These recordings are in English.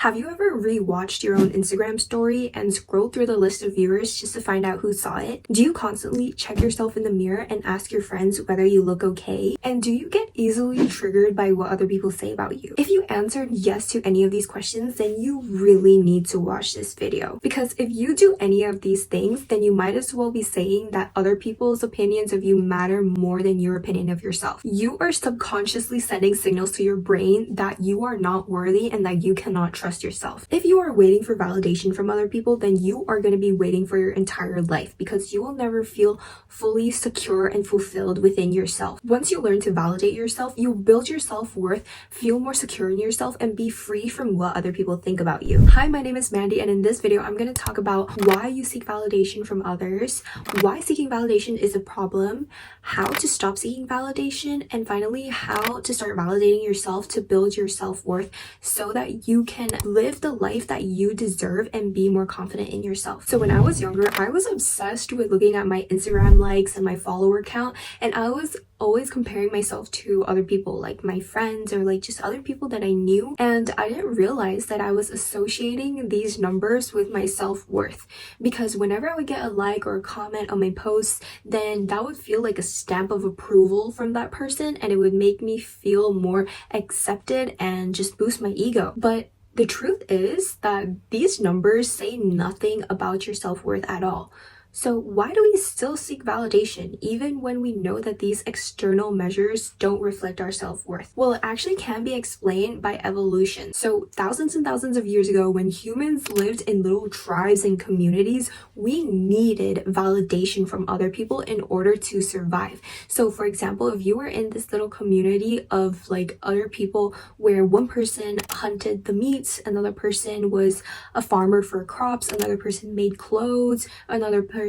Have you ever rewatched your own Instagram story and scrolled through the list of viewers just to find out who saw it? Do you constantly check yourself in the mirror and ask your friends whether you look okay? And do you get easily triggered by what other people say about you? If you answered yes to any of these questions, then you really need to watch this video. Because if you do any of these things, then you might as well be saying that other people's opinions of you matter more than your opinion of yourself. You are subconsciously sending signals to your brain that you are not worthy and that you cannot trust yourself. If you are waiting for validation from other people, then you are going to be waiting for your entire life because you will never feel fully secure and fulfilled within yourself. Once you learn to validate yourself, you build your self-worth, feel more secure in yourself, and be free from what other people think about you. Hi, my name is Mandy, and in this video, I'm going to talk about why you seek validation from others, why seeking validation is a problem, how to stop seeking validation, and finally, how to start validating yourself to build your self-worth so that you can live the life that you deserve and be more confident in yourself. So when I was younger, I was obsessed with looking at my Instagram likes and my follower count, and I was always comparing myself to other people, like my friends or like just other people that I knew, and I didn't realize that I was associating these numbers with my self-worth, because whenever I would get a like or a comment on my posts, then that would feel like a stamp of approval from that person, and it would make me feel more accepted and just boost my ego. But the truth is that these numbers say nothing about your self-worth at all. So why do we still seek validation even when we know that these external measures don't reflect our self-worth? Well, it actually can be explained by evolution. So thousands and thousands of years ago, when humans lived in little tribes and communities, we needed validation from other people in order to survive. So for example, if you were in this little community of like other people where one person hunted the meats, another person was a farmer for crops, another person made clothes, another person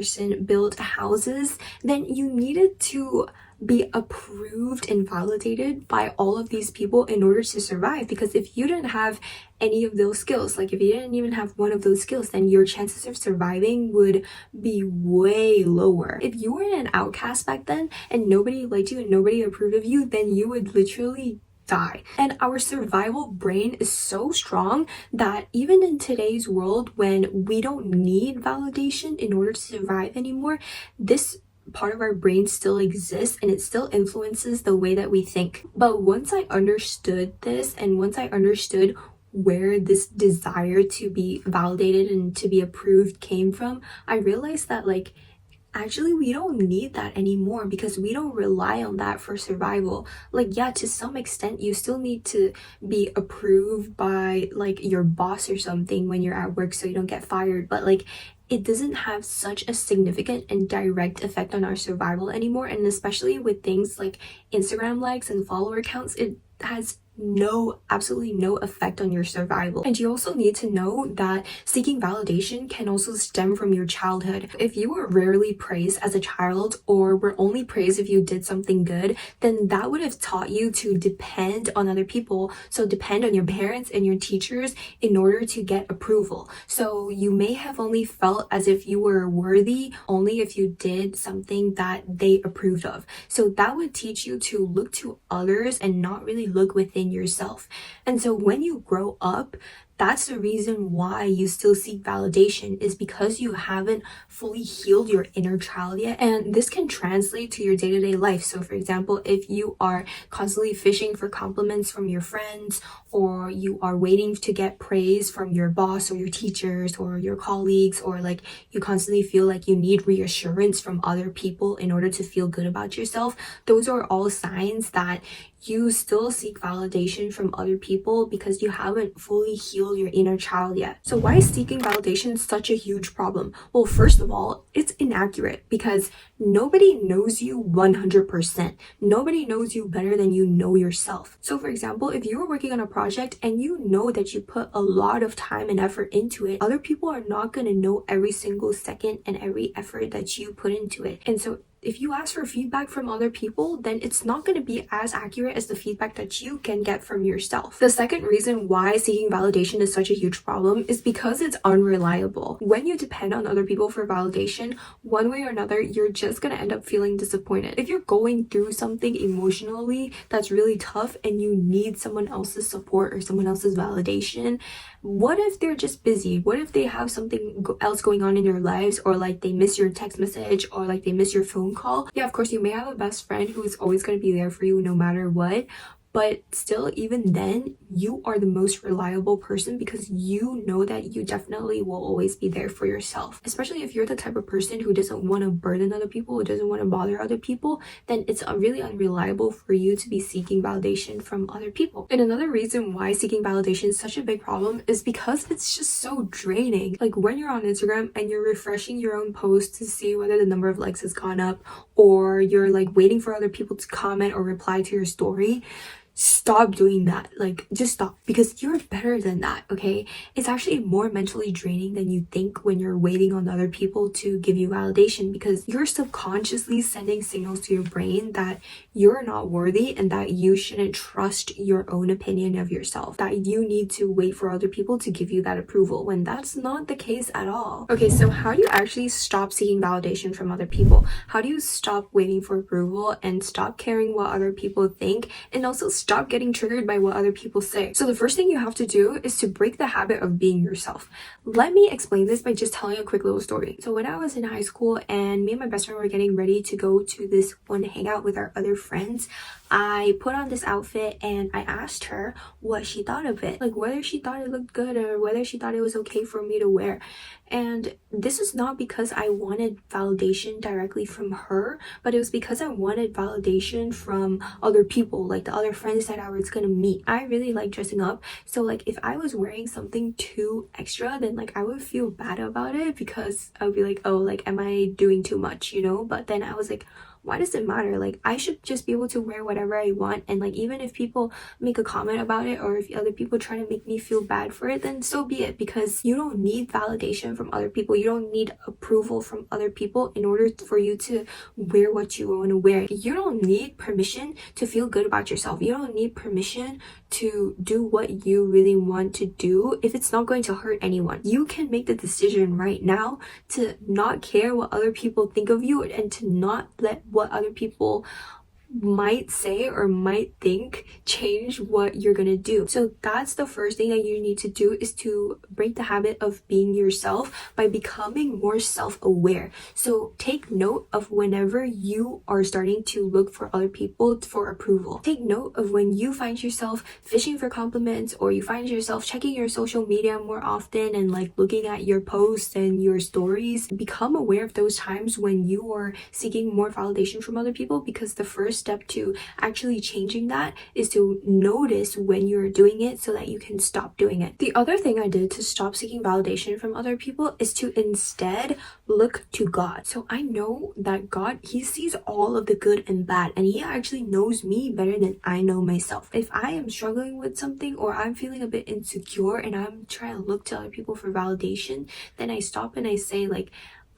built houses, then you needed to be approved and validated by all of these people in order to survive. Because if you didn't have any of those skills, like if you didn't even have one of those skills, then your chances of surviving would be way lower. If you were an outcast back then and nobody liked you and nobody approved of you, then you would literally die. And our survival brain is so strong that even in today's world, when we don't need validation in order to survive anymore, this part of our brain still exists and it still influences the way that we think. But once I understood this, and once I understood where this desire to be validated and to be approved came from, I realized that actually we don't need that anymore, because we don't rely on that for survival. Like, yeah, to some extent you still need to be approved by like your boss or something when you're at work so you don't get fired, but like it doesn't have such a significant and direct effect on our survival anymore. And especially with things like Instagram likes and follower counts, it has absolutely no effect on your survival. And you also need to know that seeking validation can also stem from your childhood. If you were rarely praised as a child, or were only praised if you did something good, then that would have taught you to depend on other people. So depend on your parents and your teachers in order to get approval. So you may have only felt as if you were worthy only if you did something that they approved of. So that would teach you to look to others and not really look within yourself. And so when you grow up, that's the reason why you still seek validation, is because you haven't fully healed your inner child yet. And this can translate to your day-to-day life. So for example, if you are constantly fishing for compliments from your friends, or you are waiting to get praise from your boss or your teachers or your colleagues, or like you constantly feel like you need reassurance from other people in order to feel good about yourself, those are all signs that you still seek validation from other people because you haven't fully healed your inner child yet. So why is seeking validation such a huge problem? Well, first of all, it's inaccurate because nobody knows you 100%. Nobody knows you better than you know yourself. So for example, if you're working on a project and you know that you put a lot of time and effort into it, other people are not going to know every single second and every effort that you put into it. And so if you ask for feedback from other people, then it's not going to be as accurate as the feedback that you can get from yourself. The second reason why seeking validation is such a huge problem is because it's unreliable. When you depend on other people for validation, one way or another, you're just going to end up feeling disappointed. If you're going through something emotionally that's really tough and you need someone else's support or someone else's validation, What if they're just busy? What if they have something else going on in their lives, or like they miss your text message, or like they miss your phone call? Yeah, of course, you may have a best friend who's always going to be there for you no matter what, but still, even then, you are the most reliable person because you know that you definitely will always be there for yourself. Especially if you're the type of person who doesn't want to burden other people, who doesn't want to bother other people, then it's really unreliable for you to be seeking validation from other people. And another reason why seeking validation is such a big problem is because it's just so draining. Like when you're on Instagram and you're refreshing your own posts to see whether the number of likes has gone up, or you're like waiting for other people to comment or reply to your story, stop doing that. Like, just stop, because you're better than that. Okay, it's actually more mentally draining than you think when you're waiting on other people to give you validation, because you're subconsciously sending signals to your brain that you're not worthy and that you shouldn't trust your own opinion of yourself, that you need to wait for other people to give you that approval, when that's not the case at all. Okay, so how do you actually stop seeking validation from other people? How do you stop waiting for approval and stop caring what other people think, and also stop getting triggered by what other people say? So the first thing you have to do is to break the habit of being yourself. Let me explain this by just telling a quick little story. So when I was in high school and me and my best friend were getting ready to go to this one hangout with our other friends, I put on this outfit and I asked her what she thought of it, like whether she thought it looked good or whether she thought it was okay for me to wear. And this is not because I wanted validation directly from her, but it was because I wanted validation from other people, like the other friends that I was gonna meet. I really like dressing up, so like if I was wearing something too extra, then like I would feel bad about it, because I would be like, oh, like am I doing too much, you know? But then I was like, why does it matter? Like, I should just be able to wear whatever I want, and like even if people make a comment about it, or if other people try to make me feel bad for it, then so be it, because you don't need validation from other people. You don't need approval from other people in order for you to wear what you want to wear. You don't need permission to feel good about yourself. You don't need permission to do what you really want to do if it's not going to hurt anyone. You can make the decision right now to not care what other people think of you, and to not let what other people might say or might think change what you're gonna do. So that's the first thing that you need to do, is to break the habit of being yourself by becoming more self-aware. So take note of whenever you are starting to look for other people for approval. Take note of when you find yourself fishing for compliments, or you find yourself checking your social media more often and like looking at your posts and your stories. Become aware of those times when you are seeking more validation from other people, because the first step to actually changing that is to notice when you're doing it so that you can stop doing it. The other thing I did to stop seeking validation from other people is to instead look to God. So I know that God, he sees all of the good and bad, and he actually knows me better than I know myself. If I am struggling with something, or I'm feeling a bit insecure and I'm trying to look to other people for validation, then I stop and I say, like,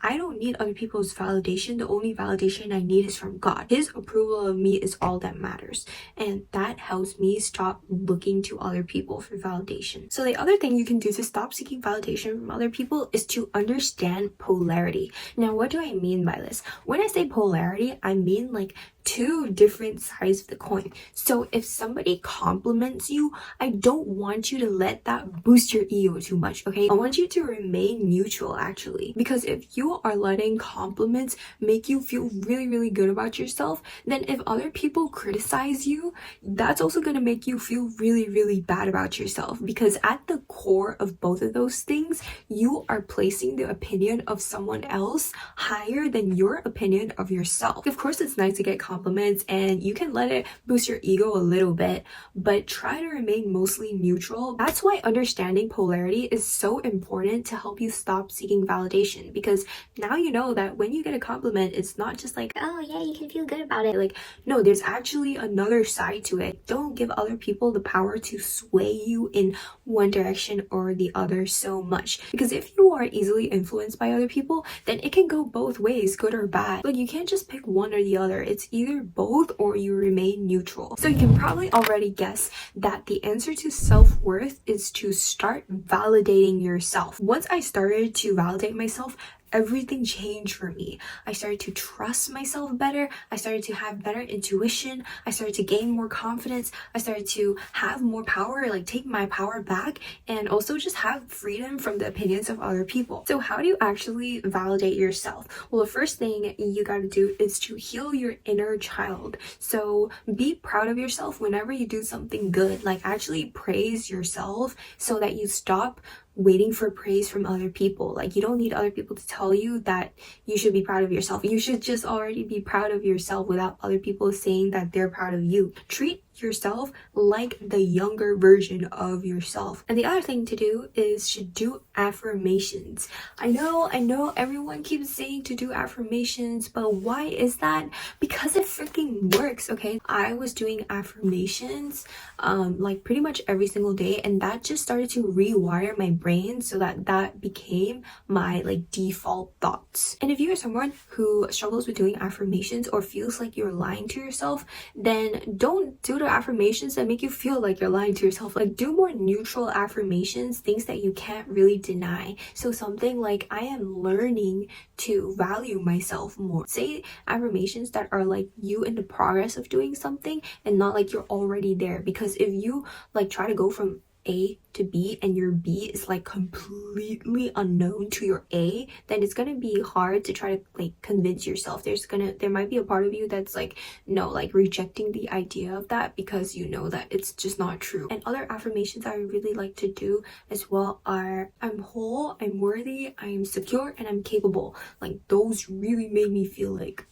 I don't need other people's validation. The only validation I need is from God. His approval of me is all that matters. And that helps me stop looking to other people for validation. So the other thing you can do to stop seeking validation from other people is to understand polarity. Now, what do I mean by this? When I say polarity, I mean like two different sides of the coin. So if somebody compliments you, I don't want you to let that boost your ego too much, okay? I want you to remain neutral, actually, because if you are letting compliments make you feel really, really good about yourself, then if other people criticize you, that's also going to make you feel really, really bad about yourself, because at the core of both of those things, you are placing the opinion of someone else higher than your opinion of yourself. Of course, it's nice to get compliments and you can let it boost your ego a little bit, but try to remain mostly neutral. That's why understanding polarity is so important to help you stop seeking validation, because now you know that when you get a compliment, it's not just like, oh yeah, you can feel good about it. Like, no, there's actually another side to it. Don't give other people the power to sway you in one direction or the other so much, because if you are easily influenced by other people, then it can go both ways, good or bad. Like, you can't just pick one or the other. It's either both or you remain neutral. So you can probably already guess that the answer to self-worth is to start validating yourself. Once I started to validate myself, everything changed for me. I started to trust myself better. I started to have better intuition. I started to gain more confidence. I started to have more power, like take my power back, and also just have freedom from the opinions of other people. So how do you actually validate yourself? Well, the first thing you got to do is to heal your inner child. So be proud of yourself whenever you do something good. Like actually praise yourself so that you stop waiting for praise from other people. Like you don't need other people to tell you that you should be proud of yourself. You should just already be proud of yourself without other people saying that they're proud of you. Treat yourself like the younger version of yourself. And the other thing to do is to do affirmations. I know everyone keeps saying to do affirmations, but why is that? Because it freaking works. Okay, I was doing affirmations like pretty much every single day, and that just started to rewire my brain so that became my like default thoughts. And if you're someone who struggles with doing affirmations or feels like you're lying to yourself, then don't do the affirmations that make you feel like you're lying to yourself. Like do more neutral affirmations, things that you can't really deny. So something like, I am learning to value myself more. Say affirmations that are like you in the progress of doing something and not like you're already there. Because if you like try to go from A to B and your B is like completely unknown to your A, then it's gonna be hard to try to like convince yourself. There might be a part of you that's like, no, like rejecting the idea of that because you know that it's just not true. And other affirmations I really like to do as well are, I'm whole, I'm worthy, I'm secure, and I'm capable. Like those really made me feel like,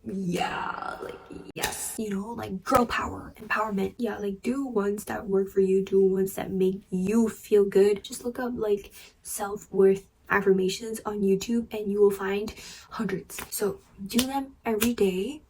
yeah, like yes, you know, like girl power, empowerment. Yeah, like do ones that work for you, do ones that make you feel good. Just look up like self-worth affirmations on YouTube and you will find hundreds. So do them every day,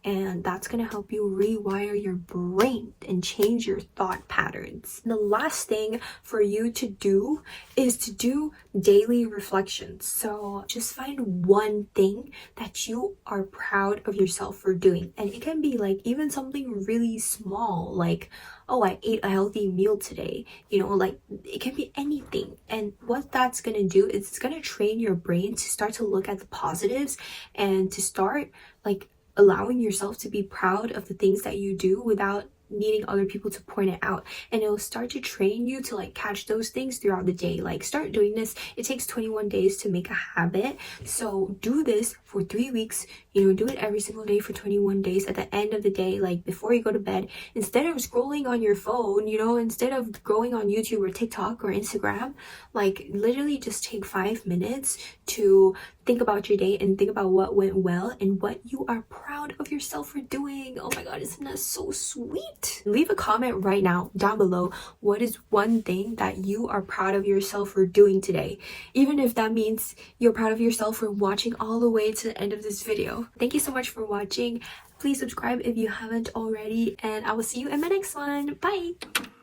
and that's gonna help you rewire your brain and change your thought patterns. The last thing for you to do is to do daily reflections. So just find one thing that you are proud of yourself for doing, and it can be like even something really small, like, oh, I ate a healthy meal today, you know, like it can be anything. And what that's gonna do is it's gonna train your brain to start to look at the positives and to start like allowing yourself to be proud of the things that you do without needing other people to point it out. And it'll start to train you to like catch those things throughout the day. Like start doing this. It takes 21 days to make a habit, so do this for 3 weeks. You know, do it every single day for 21 days. At the end of the day, like before you go to bed, instead of scrolling on your phone, you know, instead of going on YouTube or TikTok or Instagram, like literally just take 5 minutes to think about your day and think about what went well and what you are proud of yourself for doing. Oh my god, isn't that so sweet? Leave a comment right now down below. What is one thing that you are proud of yourself for doing today? Even if that means you're proud of yourself for watching all the way to the end of this video. Thank you so much for watching. Please subscribe if you haven't already, and I will see you in my next one. Bye!